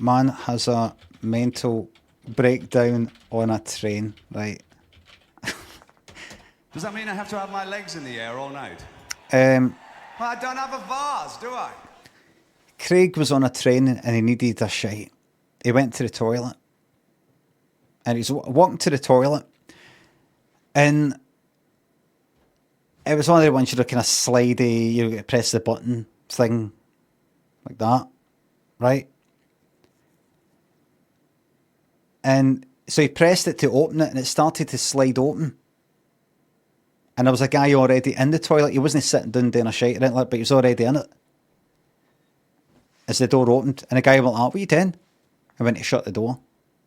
Man has a mental breakdown on a train, right? Does that mean I have to have my legs in the air all night? Um, Well, I don't have a vase, do I? Craig was on a train and he needed a shite. He went to the toilet. And he's walking to the toilet. And it was one of the ones you're kind of slidey, you press the button thing like that, right? And so he pressed it to open it and it started to slide open. And there was a guy already in the toilet. He wasn't sitting down doing a shite or anything like that, but he was already in it. As the door opened, and the guy went, what are you doing? I went to shut the door.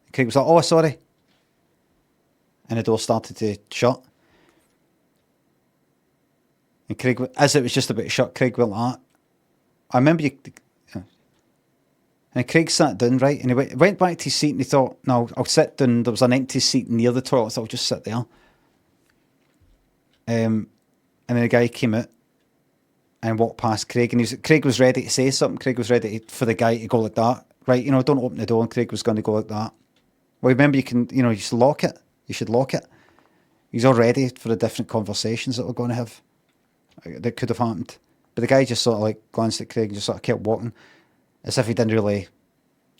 And Craig was like, oh, sorry. And the door started to shut. And Craig, as it was just about to shut, Craig went like that. I remember you... And Craig sat down, right? And he went back to his seat and he thought, no, I'll sit down. There was an empty seat near the toilet, so I'll just sit there. And then the guy came out and walked past Craig, and Craig was ready to say something. Craig was ready for the guy to go like that, right? You know, don't open the door. And Craig was going to go like that. Well, remember, you can, you know, you should lock it. You should lock it. He's all ready for the different conversations that we're going to have that could have happened. But the guy just sort of like glanced at Craig and just sort of kept walking, as if he didn't really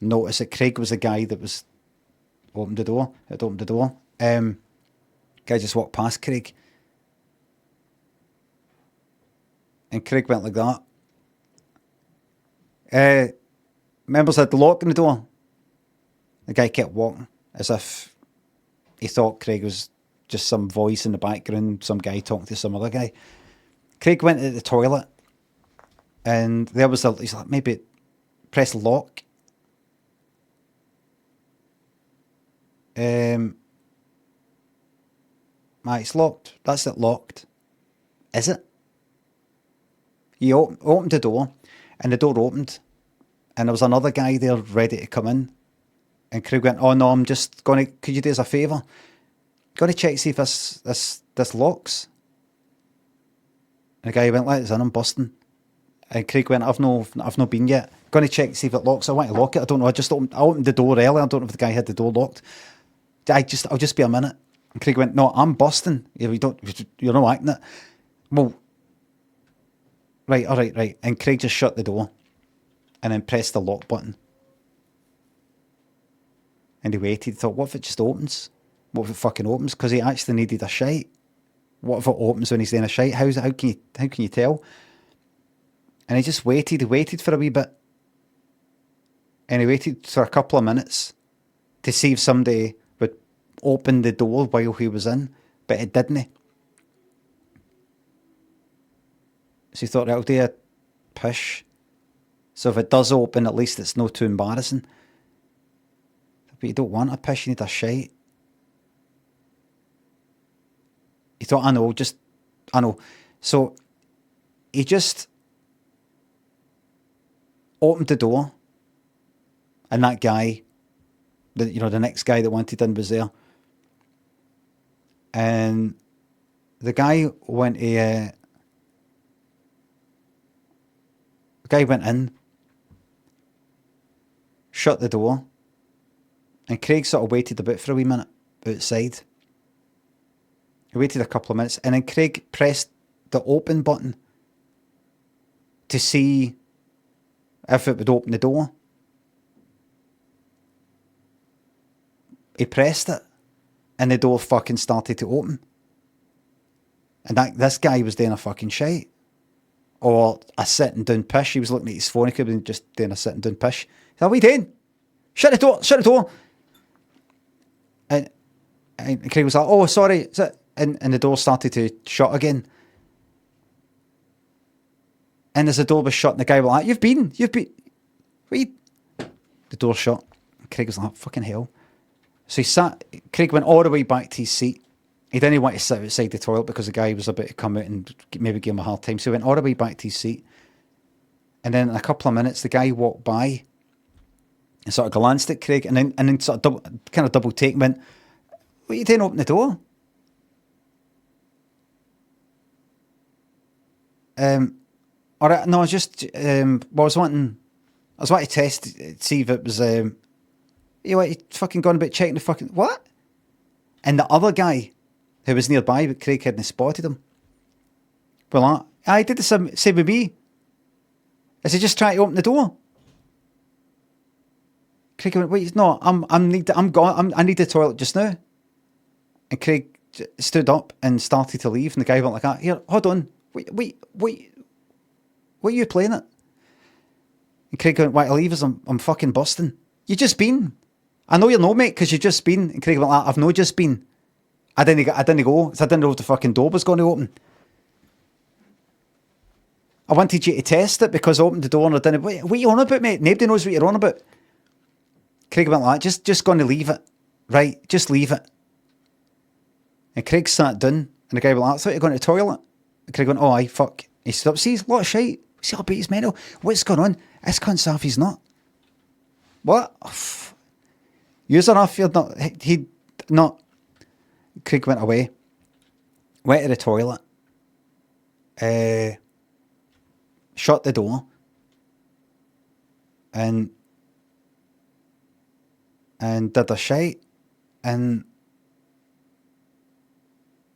notice that Craig was the guy that was opened the door. Had opened the door. Guy just walked past Craig. And Craig went like that. Members had the lock on the door. The guy kept walking as if he thought Craig was just some voice in the background, some guy talking to some other guy. Craig went to the toilet and there was he's like, maybe press lock. It's locked. That's it, locked. Is it? He opened the door, and the door opened, and there was another guy there ready to come in. And Craig went, oh no, I'm just going to, could you do us a favour? Going to check, see if this locks. And the guy went, let us in, I'm busting. And Craig went, I've no been yet. Going to check, see if it locks. I want to lock it. I don't know. I opened the door earlier. I don't know if the guy had the door locked. I'll just be a minute. And Craig went, no, I'm busting. You're not acting it. Well, right, all right. And Craig just shut the door and then pressed the lock button. And he waited. He thought, what if it just opens? What if it fucking opens? Because he actually needed a shite. What if it opens when he's doing a shite? How can you tell? And he just waited. He waited for a wee bit. And he waited for a couple of minutes to see if somebody would open the door while he was in. But it didn't. So he thought, I'll do a push. So if it does open, at least it's not too embarrassing. But you don't want a push, you need a shite. He thought, I know. So he just opened the door, and that guy, the next guy that wanted in was there. And the guy went to... The guy went in, shut the door, and Craig sort of waited a bit for a wee minute outside. He waited a couple of minutes, and then Craig pressed the open button to see if it would open the door. He pressed it, and the door fucking started to open. And this guy was doing a fucking shite. Or a sitting down pish. He was looking at his phone. He could have been just doing a sitting down pish. He said, what are you doing? Shut the door. And Craig was like, oh, sorry. And the door started to shut again. And as the door was shut, the guy was like, you've been. The door shut. Craig was like, fucking hell. So Craig went all the way back to his seat. He didn't want to sit outside the toilet because the guy was about to come out and maybe give him a hard time. So he went all the way back to his seat. And then in a couple of minutes, the guy walked by and sort of glanced at Craig and then sort of double take and went, what are you doing, open the door? All right, no, I was just, I was wanting I was wanting to test, see if it was, you want to fucking gone about checking the fucking, what? And the other guy who was nearby, but Craig hadn't spotted him. Well, I did the same with me. Is he just trying to open the door? Craig went, wait, no, I'm gone. I need the toilet just now. And Craig stood up and started to leave, and the guy went like that. Here, hold on. Wait. What are you playing at? And Craig went, why to leave us? I'm fucking busting. You just been. I know you're no, mate, because you just been. And Craig went like, I've no just been. I didn't go, because I didn't know if the fucking door was going to open. I wanted you to test it because I opened the door and I didn't. What are you on about, mate? Nobody knows what you're on about. Craig went like, just going to leave it. Right, just leave it. And Craig sat down and the guy went like, I thought you were going to the toilet. And Craig went, oh, aye, fuck. He stood up, see, he's a lot of shite. See, I'll bet he's mental. What's going on? This cunt's off his nut. What? You're off, you're not. He not. Craig went away. Went to the toilet. Shut the door. And did a shite. And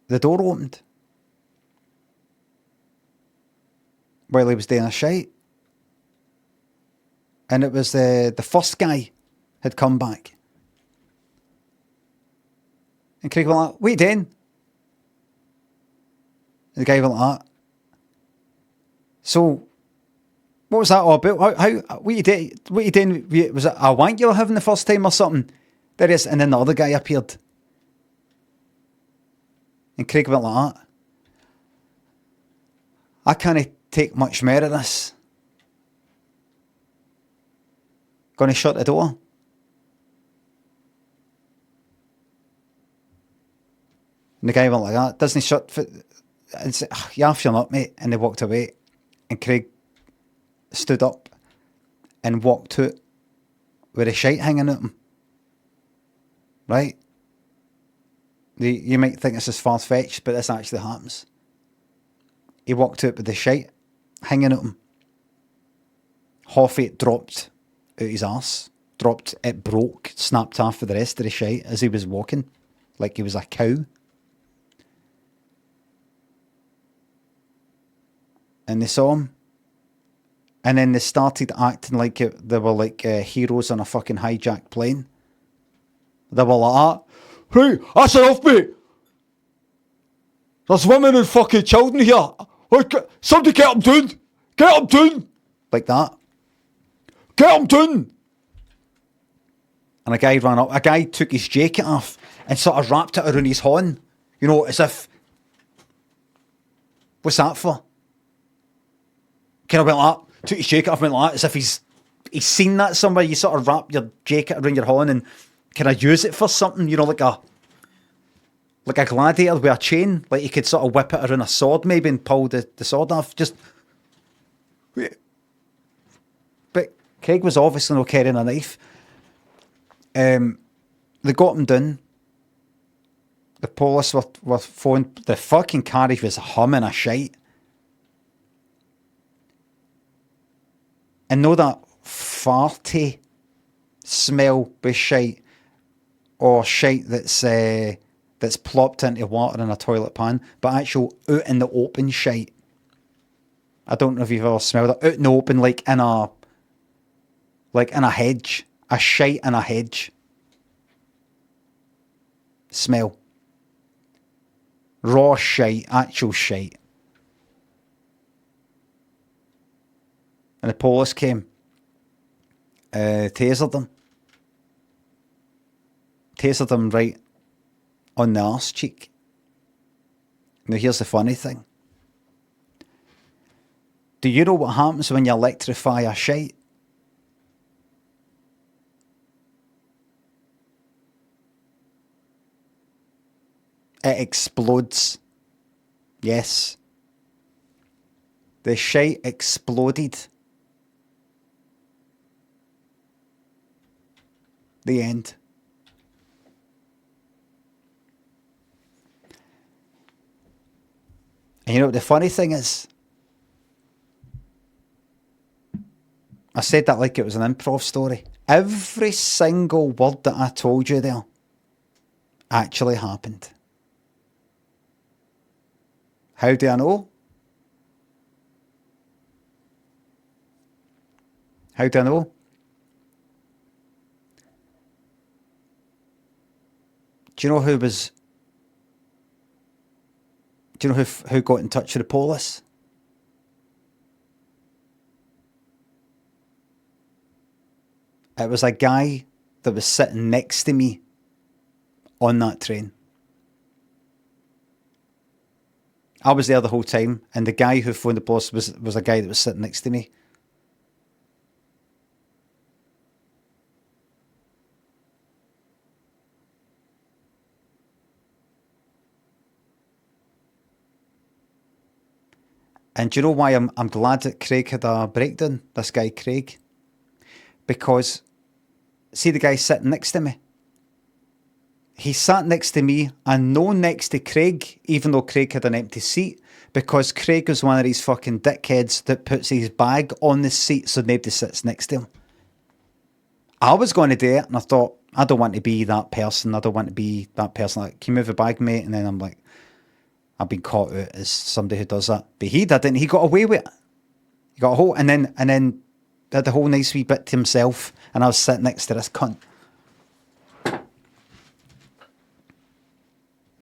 the door opened. While he was doing a shite. And it was the first guy had come back. And Craig went like, what are you doing? And the guy went like that. So, what was that all about? How what you doing? Was it a wank you were having the first time or something? There is, and then the other guy appeared. And Craig went like that. I can't take much more of this. Gonna shut the door. And the guy went like that. Doesn't he shut and said, yeah, if you're not, mate. And they walked away. And Craig stood up and walked out with a shite hanging at him. Right? You might think this is far-fetched, but this actually happens. He walked out with the shite hanging at him. Half it dropped out his arse. Dropped, it broke, snapped off with the rest of the shite as he was walking. Like he was a cow. And they saw him. And then they started acting like they were like heroes on a fucking hijacked plane. They were like, hey, that's enough, mate. There's women and fucking children here. Somebody get them down. Get them down. Like that. Get them down. And a guy ran up. A guy took his jacket off and sort of wrapped it around his horn. You know, as if... What's that for? Kind of went like that. Took his jacket off and went like that, as if he's seen that somewhere. You sort of wrap your jacket around your horn and can I use it for something? You know, like a gladiator with a chain. Like you could sort of whip it around a sword maybe and pull the sword off. Just... But Craig was obviously not carrying a knife. They got him down. The police were phoned. The fucking carriage was humming a shite. And know that farty smell with shite or shite that's plopped into water in a toilet pan, but actual out in the open shite. I don't know if you've ever smelled it. Out in the open, like in a hedge. A shite in a hedge. Smell. Raw shite, actual shite. And the police came, tasered him. Tasered him right on the arse cheek. Now here's the funny thing. Do you know what happens when you electrify a shite? It explodes. Yes. The shite exploded. The end. And you know what the funny thing is? I said that like it was an improv story. Every single word that I told you there actually happened. How do I know? How do I know? Do you know who was... Do you know who got in touch with the police? It was a guy that was sitting next to me on that train. I was there the whole time, and the guy who phoned the police was a guy that was sitting next to me. And do you know why I'm glad that Craig had a breakdown, this guy Craig? Because, see the guy sitting next to me? He sat next to me and no next to Craig, even though Craig had an empty seat, because Craig was one of these fucking dickheads that puts his bag on the seat so nobody sits next to him. I was going to do it, and I thought, I don't want to be that person. I don't want to be that person. Like, can you move the bag, mate? And then I'm like, I've been caught out as somebody who does that. But he didn't. He got away with it. He got a whole, and then had the whole nice wee bit to himself, and I was sitting next to this cunt.